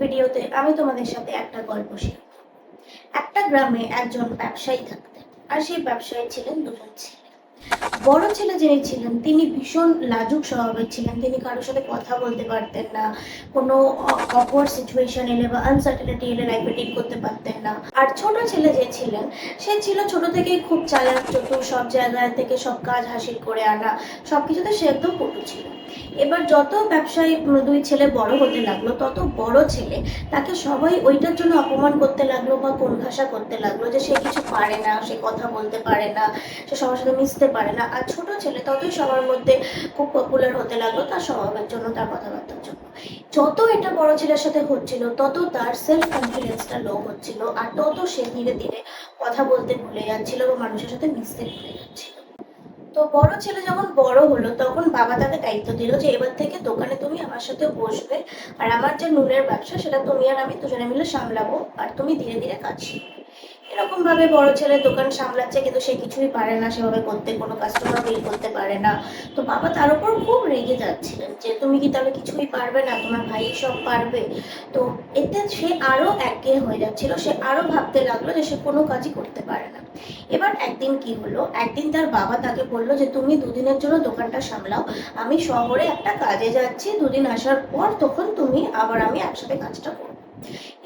ভিডিওতে আমি তোমাদের সাথে একটা গল্প শেয়ার করব। একটা গ্রামে একজন ব্যবসায়ী থাকতেন, আর সেই ব্যবসায়ী ছিলেন দুজন ছেলে। বড় ছেলে যিনি ছিলেন তিনি ভীষণ লাজুক স্বভাবের ছিলেন, তিনি কারোর সাথে কথা বলতে পারতেন না, কোনো অকওয়ার্ড সিচুয়েশন এলে বা আনসার্টেনিটি এলে লাইফে ডিল করতে পারতেন না। আর ছোট ছেলে যে ছিলেন সে ছিল ছোট থেকেই খুব চালাক চতুর, সব জায়গায় থেকে সব কাজ হাসিল করে আনা, সবকিছুতে সে একদম পটু ছিল। এবার যত ব্যবসায়ী দুই ছেলে বড় হতে লাগলো, তত বড় ছেলে তাকে সবাই ওইটার জন্য অপমান করতে লাগলো বা কোণঠাসা করতে লাগলো যে সে কিছু পারে না, সে কথা বলতে পারে না, সে সবার সাথে মিশতে পারে না। আর ছোট ছেলে ততই সবার মধ্যে খুব পপুলার হতে লাগলো তার স্বভাবের জন্য, তার কথাবার্তার জন্য। যত এটা বড় ছেলের সাথে হচ্ছিল তত তার সেলফ কনফিডেন্সটা লো হচ্ছিল, আর তত সে ধীরে ধীরে কথা বলতে ভুলে যাচ্ছিল বা মানুষের সাথে মিশতে ভুলে যাচ্ছিল। তো বড় ছেলে যখন বড় হলো তখন বাবা তাকে দায়িত্ব দিল যে এবার থেকে দোকানে তুমি আমার সাথে বসবে, আর আমার যে নুনের ব্যবসা সেটা তুমি আর আমি দুজনে মিলে সামলাবো, আর তুমি ধীরে ধীরে কাজ শিখবে। এরকম ভাবে বড় ছেলে দোকান সামলাচ্ছে, কিন্তু সে কিছুই পারে না সেভাবে করতে, কোনো কাস্টমার ডিল করতে পারে না। তো বাবা তার উপর খুব রেগে যাচ্ছিলেন যে তুমি কি তাহলে কিছুই পারবে না, তোমার ভাই সব পারবে। তো এতে সে আরো একঘেয়ে হয়ে যাচ্ছিল, সে আরো ভাবতে লাগলো যে সে কোনো কাজই করতে পারে না। এবার একদিন কি হলো, একদিন তার বাবা তাকে বললো যে তুমি দুদিনের জন্য দোকানটা সামলাও, আমি শহরে একটা কাজে যাচ্ছি, দুদিন আসার পর তখন তুমি আবার আমি একসাথে কাজটা করবো।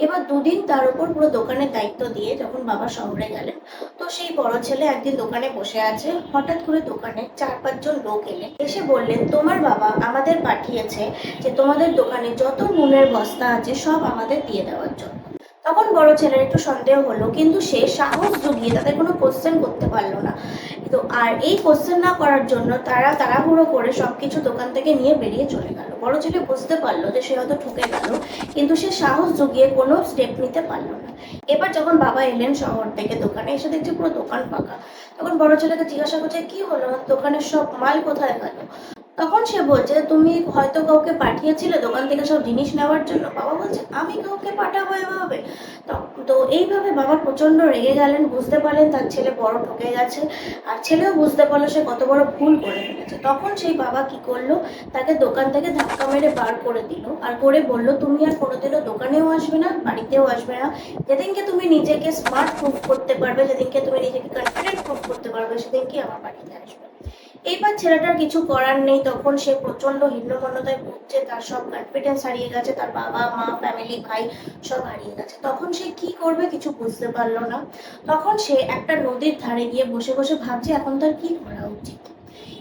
এবার দুদিন তার উপর পুরো দোকানের দায়িত্ব দিয়ে যখন বাবা শহরে গেলেন, তো সেই বড় ছেলে একদিন দোকানে বসে আছে, হঠাৎ করে দোকানে 4-5 জন লোক এলেন, এসে বললেন তোমার বাবা আমাদের পাঠিয়েছে যে তোমাদের দোকানে যত নুনের বস্তা আছে সব আমাদের দিয়ে দেওয়ার জন্য। তখন বড় ছেলের একটু সন্দেহ হলো, কিন্তু সে সাহস জুগিয়ে তাদের কোনো কোশ্চেন করতে পারলো না। তো আর এই কোশ্চেন না করার জন্য তারা তাড়াহুড়ো করে সবকিছু দোকান থেকে নিয়ে বেরিয়ে চলে গেল। বড় ছেলে বুঝতে পারলো যে সে হয়তো ঠকে গেল, কিন্তু সে সাহস জুগিয়ে কোনো স্টেপ নিতে পারলো না। এবার যখন বাবা এলেন শহর থেকে দোকানে, এসে দেখছে পুরো দোকান ফাঁকা। তখন বড় ছেলেকে জিজ্ঞাসা করছে কি হলো, আমার দোকানের সব মাল কোথায় গেল। তখন সে বলছে তুমি হয়তো কাউকে পাঠিয়েছিলে দোকান থেকে সব জিনিস নেওয়ার জন্য। বাবা বলছে আমি কাউকে পাঠাবো এভাবে। তো এইভাবে বাবা প্রচন্ড রেগে গেলেন, বুঝতে পারলেন তার ছেলে বড় ঠকে গেছে, আর ছেলেও বুঝতে পারলো সে কত বড় ভুল করে ফেলেছে। তখন সেই বাবা কি করলো, তাকে দোকান থেকে ধাক্কা মেরে বার করে দিল, আর করে বলল তুমি আর কোনোদিনও দোকানেও আসবে না, বাড়িতেও আসবে না। যেদিনকে তুমি নিজেকে স্মার্ট প্রুফ করতে পারবে, যেদিনকে তুমি নিজেকে কনফিডেন্ট প্রুফ করতে পারবে, সেদিনকে আমার বাড়িতে আসবে। এইবার ছেলেটার কিছু করার নেই, তখন সে প্রচন্ড হীনমন্যতায় ভুগছে, তার সব কনফিডেন্স হারিয়ে গেছে, তার বাবা মা ফ্যামিলি ভাই সব হারিয়ে গেছে। তখন সে কি করবে কিছু বুঝতে পারলো না। তখন সে একটা নদীর ধারে গিয়ে বসে বসে ভাবছে এখন তার কি করা উচিত।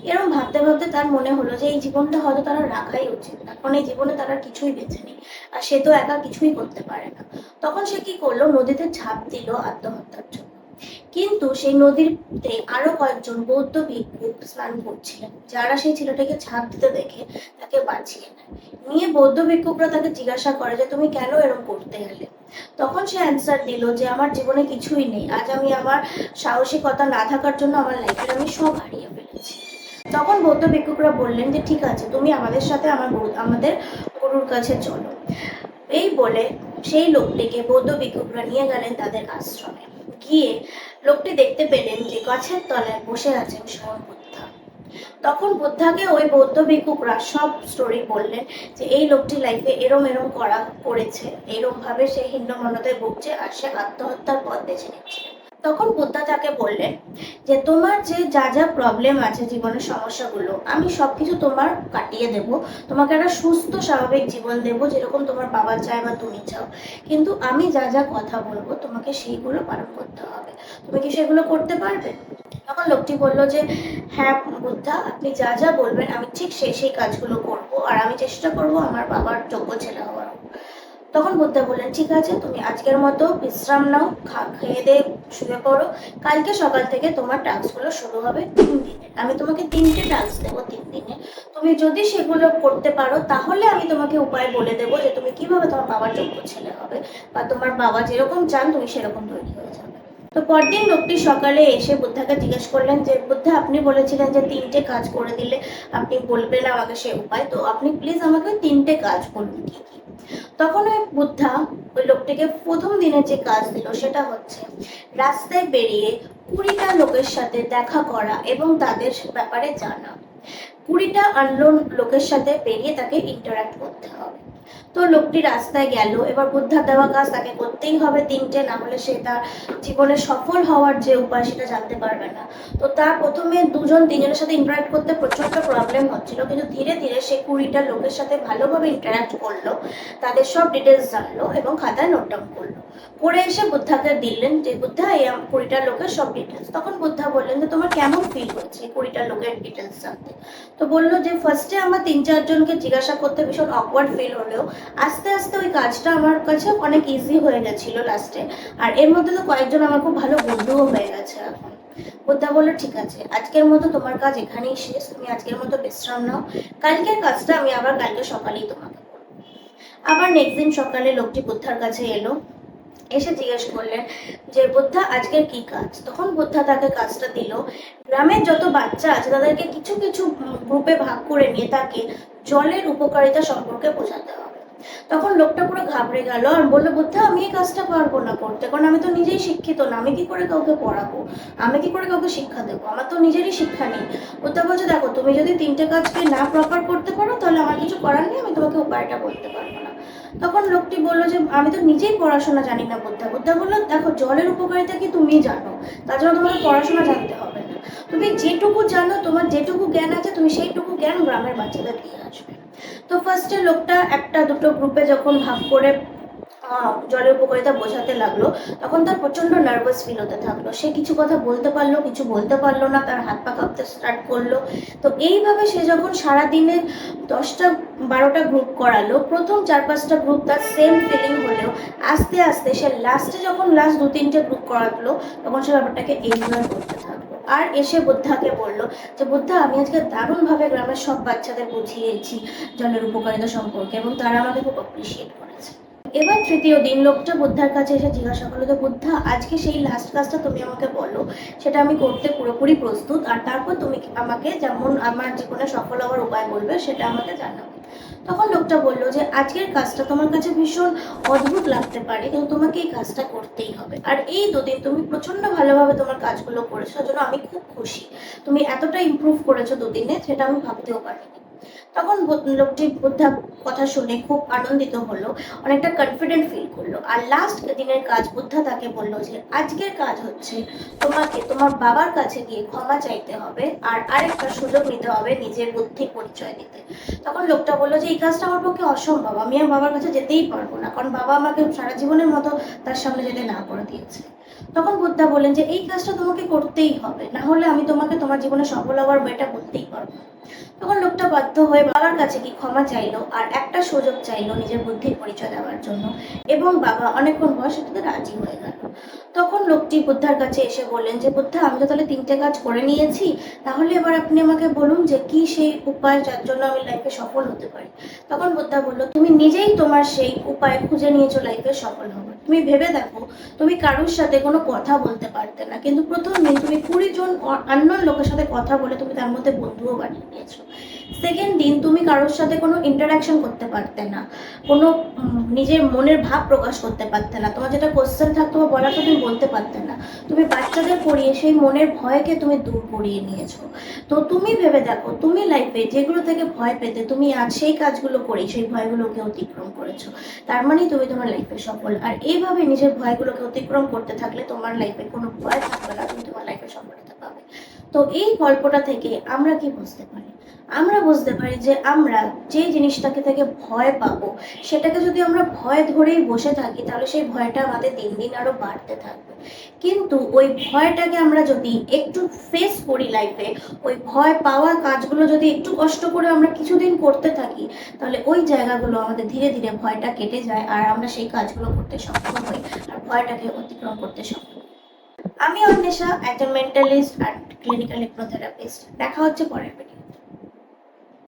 এরকম ভাবতে ভাবতে তার মনে হলো যে এই জীবনটা হয়তো তারা রাখাই উচিত, এখন এই জীবনে তার আর কিছুই বেঁচে নেই, আর সে তো একা কিছুই করতে পারে না। তখন সে কি করলো, নদীতে ঝাঁপ দিল আত্মহত্যার জন্য। কিন্তু সেই নদীতে আরো কয়েকজন বৌদ্ধ ভিক্ষু স্নান করছিলেন, যারা সেই ছেলেটাকে ঝাঁপ দিতে দেখে তাকে বাঁচিয়ে নেয়। নিয়ে বৌদ্ধ ভিক্ষুকরা তাকে জিজ্ঞাসা করে যে তুমি কেন এরকম করতে গেলে। তখন সে অ্যান্সার দিল যে আমার জীবনে কিছুই নেই, আজ আমি আমার সাহসিকতা না থাকার জন্য আমার লাইফে আমি সব হারিয়ে ফেলেছি। তখন বৌদ্ধ ভিক্ষুকরা বললেন যে ঠিক আছে, তুমি আমাদের সাথে আমাদের গুরুর কাছে চলো। এই বলে সেই লোকটিকে বৌদ্ধ ভিক্ষুকরা নিয়ে গেলেন তাদের আশ্রমে। গিয়ে লোকটি দেখতে পেলেন যে গাছের তলায় বসে আছেন স্বয়ং বুদ্ধা। তখন বুদ্ধাকে ওই বৌদ্ধ ভিক্ষুকরা সব স্টোরি বললেন যে এই লোকটি লাইফে এরম এরম করেছে, এরম ভাবে সে হীনমন্যতায় ভুগছে, আর সে আত্মহত্যার পথ বেছে নিচ্ছে। তখন বুদ্ধা তাকে বললেন যে তোমার যে যা যা প্রবলেম আছে জীবনের সমস্যাগুলো আমি সবকিছু তোমার কাটিয়ে দেব, তোমাকে একটা সুস্থ স্বাভাবিক জীবন দেব যেরকম তোমার বাবা চায় বা তুমি চাও, কিন্তু আমি যা যা কথা বলবো তোমাকে সেইগুলো পালন করতে হবে। তুমি কি সেগুলো করতে পারবে? তখন লোকটি বলল যে হ্যাঁ বুদ্ধা, আপনি যা যা বলবেন আমি ঠিক সেই সেই কাজগুলো করব, আর আমি চেষ্টা করব আমার বাবার যোগ্য ছেলে হওয়ার। তখন বুদ্ধা বললেন ঠিক আছে, তুমি আজকের মতো বিশ্রাম নাও, খেয়ে দিয়ে শুয়ে পড়ো, কালকে সকাল থেকে তোমার টাস্কগুলো শুরু হবে 3 দিনে। আমি তোমাকে 3টে টাস্ক দেবো 3 দিনে, তুমি যদি সেগুলো করতে পারো তাহলে আমি তোমাকে উপায় বলে দেবো যে তুমি কিভাবে তোমার বাবার যোগ্য ছেলে হবে, বা তোমার বাবা যেরকম চান তুমি সেরকম তৈরি হয়ে যাবে। তো পরদিন লোকটি সকালে এসে বুদ্ধাকে জিজ্ঞেস করলেন যে বুদ্ধা আপনি বলেছিলেন যে 3টে কাজ করে দিলে আপনি বলবেন আমাকে সে উপায়, তো আপনি প্লিজ আমাকে 3টে কাজ বলুন কি কি। তখন ওই বুদ্ধা ওই লোকটিকে প্রথম দিনে যে কাজ দিল সেটা হচ্ছে রাস্তায় বেরিয়ে 20টা লোকের সাথে দেখা করা এবং তাদের ব্যাপারে জানা। 20টা আননোন লোকের সাথে বেরিয়ে তাকে ইন্টারাক্ট করতে হবে। তো লোকটি রাস্তায় গেল, এবার বুদ্ধার দেওয়া কাজ তাকে করতেই হবে তিনটে, না হলে সে তার জীবনে সফল হওয়ার যে উপায় সেটা জানতে পারবে না। তো তার প্রথমে তিনজনের সাথে ইন্টারাক্ট করতে প্রচন্ড প্রবলেম হচ্ছিল, কিন্তু ধীরে ধীরে সে 20টা লোকের সাথে ভালোভাবে ইন্টারাক্ট করলো, তাদের সব ডিটেলস জানলো এবং খাতায় নোট ডাউন করলো। করে এসে বুদ্ধাকে দিলেন যে বুদ্ধা এই 20টা লোকের সব ডিটেলস। তখন বুদ্ধা বললেন যে তোমার কেমন ফিল হচ্ছে 20টা লোকের ডিটেলস জানতে? তো বললো যে ফার্স্টে আমার 3-4 জনকে জিজ্ঞাসা করতে ভীষণ অকওয়ার্ড ফিল হলেও আস্তে আস্তে ওই কাজটা আমার কাছে অনেক ইজি হয়ে গেছিল লাস্টে। আর এর মধ্যে তো কয়েকজন আমার খুব ভালো বন্ধুও হয়ে গেছে এখন। বুদ্ধা বললো ঠিক আছে, আজকের মতো তোমার কাজ এখানেই শেষ, তুমি আজকের মতো বিশ্রাম নাও, কালকের কাজটা আমি আবার কালকে সকালেই তোমাকে করবো। আবার নেক্সট দিন সকালে লোকটি বুদ্ধার কাছে এলো, এসে জিজ্ঞেস করলেন যে বুদ্ধা আজকের কি কাজ। তখন বুদ্ধা তাকে কাজটা দিল, গ্রামের যত বাচ্চা আছে তাদেরকে কিছু কিছু গ্রুপে ভাগ করে নিয়ে তাকে জলের উপকারিতা সম্পর্কে বোঝাতে হবে। তখন লোকটা পুরো ঘাবড়ে গেল আর বললো বুদ্ধা আমি এই কাজটা পারবো না করতে, কারণ আমি তো নিজেই শিক্ষিত না, আমি কি করে কাউকে পড়াবো, আমি কি করে কাউকে শিক্ষা দেবো, আমার তো নিজেরই শিক্ষা নেই। বুদ্ধা বলছে দেখো তুমি যদি 3টে কাজকে না প্রপার করতে পারো তাহলে আমার কিছু করার নেই, আমি তোমাকে উপায়টা বলতে পারবো না। তখন লোকটি বললো যে আমি তো নিজেই পড়াশোনা জানি না বুদ্ধা। বুদ্ধা বললো দেখো জলের উপকারিতা কি তুমি জানো, তার জন্য তোমাকে পড়াশোনা জানতে হবে না, তুমি যেটুকু জানো, তোমার যেটুকু জ্ঞান আছে তুমি সেইটুকু জ্ঞান গ্রামের বাচ্চাদের দিয়ে আসবে। তো ফার্স্টে লোকটা 1-2 গ্রুপে যখন ভাগ করে জলের উপকারিতা বোঝাতে লাগলো, তখন তার প্রচন্ড নার্ভাস ফিল হতে থাকলো, সে কিছু কথা বলতে পারলো, কিছু বলতে পারলো না, তার হাত পা কাঁপতে স্টার্ট করলো। তো এইভাবে সে যখন সারাদিনে 10টা-12টা গ্রুপ করালো, প্রথম 4-5টা গ্রুপ তার সেম ফিলিং হলেও আস্তে আস্তে সে লাস্টে যখন লাস্ট 2-3টে গ্রুপ করালো তখন সে ব্যাপারটাকে এনজয় করতে থাকলো। আর এসে বুদ্ধাকে বলল যে বুদ্ধা আমি আজকে দারুণভাবে গ্রামের সব বাচ্চাদের বুঝিয়েছি জলের উপকারিতা সম্পর্কে এবং তারা আমাকে খুব অ্যাপ্রিসিয়েট করেছে। এবার 3য় দিন লোকটা বুদ্ধার কাছে এসে জিজ্ঞাসা করলো যে বুদ্ধা আজকে সেই লাস্ট কাজটা তুমি আমাকে বলো, সেটা আমি করতে পুরোপুরি প্রস্তুত, আর তারপর তুমি আমাকে যেমন আমার জীবনে সফল হওয়ার উপায় বলবে সেটা আমাকে জানাবে। তখন লোকটা বললো যে আজকের কাজটা তোমার কাছে ভীষণ অদ্ভুত লাগতে পারে, কিন্তু তোমাকে এই কাজটা করতেই হবে, আর এই 2 দিন তুমি প্রচন্ড ভালোভাবে তোমার কাজগুলো করেছো, জন্য আমি খুব খুশি, তুমি এতটা ইমপ্রুভ করেছো 2 দিনে, সেটা আমি ভাবতেও পারিনি। তখন লোকটি বুদ্ধার কথা শুনে খুব আনন্দিত হলো, অনেকটা কনফিডেন্ট ফিল করলো। আর লাস্ট দিনের কাজ বুদ্ধা তাকে বললো যে আজকের কাজ হচ্ছে তোমাকে তোমার বাবার কাছে গিয়ে ক্ষমা চাইতে হবে আর আরেকটা সুযোগ নিতে হবে নিজের বুদ্ধির পরিচয় দিতে। তখন লোকটা বললো যে এই কাজটা আমার পক্ষে অসম্ভব, আমি আমার বাবার কাছে যেতেই পারবো না, কারণ বাবা আমাকে সারা জীবনের মতো তার সামনে যেতে না করে দিয়েছে। তখন বুদ্ধা বললেন যে এই কাজটা তোমাকে করতেই হবে, না হলে আমি তোমাকে তোমার জীবনে সফল হওয়ার ওয়েটা বলতেই পারবো না। তখন লোকটা বাধ্য হয়ে বাবার কাছে কি ক্ষমা চাইলো আর একটা সুযোগ চাইলো নিজের বুদ্ধির পরিচয় দেওয়ার জন্য, এবং বাবা অনেকক্ষণ বয়স এটাতে রাজি হয়ে গেল। তখন লোকটি বুদ্ধার কাছে এসে বললেন যে বুদ্ধা আমি তো তাহলে 3টে কাজ করে নিয়েছি, তাহলে এবার আপনি আমাকে বলুন যে কি সেই উপায় যার জন্য আমি লাইফে সফল হতে পারি। তখন বুদ্ধা বলল তুমি নিজেই তোমার সেই উপায় খুঁজে নিয়েছো লাইফে সফল হওয়ার। তুমি ভেবে দেখো, তুমি কারোর সাথে কোনো কথা বলতে পারতে না, কিন্তু প্রথম দিন তুমি 20 জন আননোন লোকের সাথে কথা বলে তুমি তার মধ্যে বন্ধুও বানিয়ে নিয়েছো। সেকেন্ড দিন তুমি কারোর সাথে কোনো ইন্টারাকশন করতে পারতে না, কোনো নিজের মনের ভাব প্রকাশ করতে পারতে না, তোমার যেটা কোশ্চেন থাকতো বা বলাটা তুমি বলতে পারতে না, তুমি বাচ্চাদের পড়িয়ে সেই মনের ভয়কে তুমি দূর করিয়ে নিয়েছো। তো তুমি ভেবে দেখো, তুমি লাইফে যেগুলো থেকে ভয় পেতে তুমি আজ সেই কাজগুলো করেই সেই ভয়গুলোকে অতিক্রম করেছো, তার মানেই তুমি তোমার লাইফে সফল। আর এইভাবে নিজের ভয়গুলোকে অতিক্রম করতে থাকলে তোমার লাইফে কোনো ভয় থাকবে না, তুমি তোমার লাইফে সফলতা পাবে। তো এই গল্পটা থেকে আমরা কি বুঝতে পারি? আমরা বুঝতে পারি যে আমরা যে জিনিসটাকে থেকে ভয় পাবো সেটাকে যদি আমরা ভয় ধরেই বসে থাকি তাহলে সেই ভয়টা আমাদের দিন দিন আরো বাড়তে থাকবে। কিন্তু ওই ভয়টাকে আমরা যদি একটু ফেস করি লাইফে, ওই ভয় পাওয়া কাজগুলো যদি একটু কষ্ট করে আমরা কিছুদিন করতে থাকি, তাহলে ওই জায়গাগুলো আমাদের ধীরে ধীরে ভয়টা কেটে যায় আর আমরা সেই কাজগুলো করতে সক্ষম হই আর ভয়টাকে অতিক্রম করতে সক্ষম হই। আমি অন্বেষা, একজন মেন্টালিস্ট আর ক্লিনিক্যাল হিপনোথেরাপিস্ট। দেখা হচ্ছে পরের ভিডিও।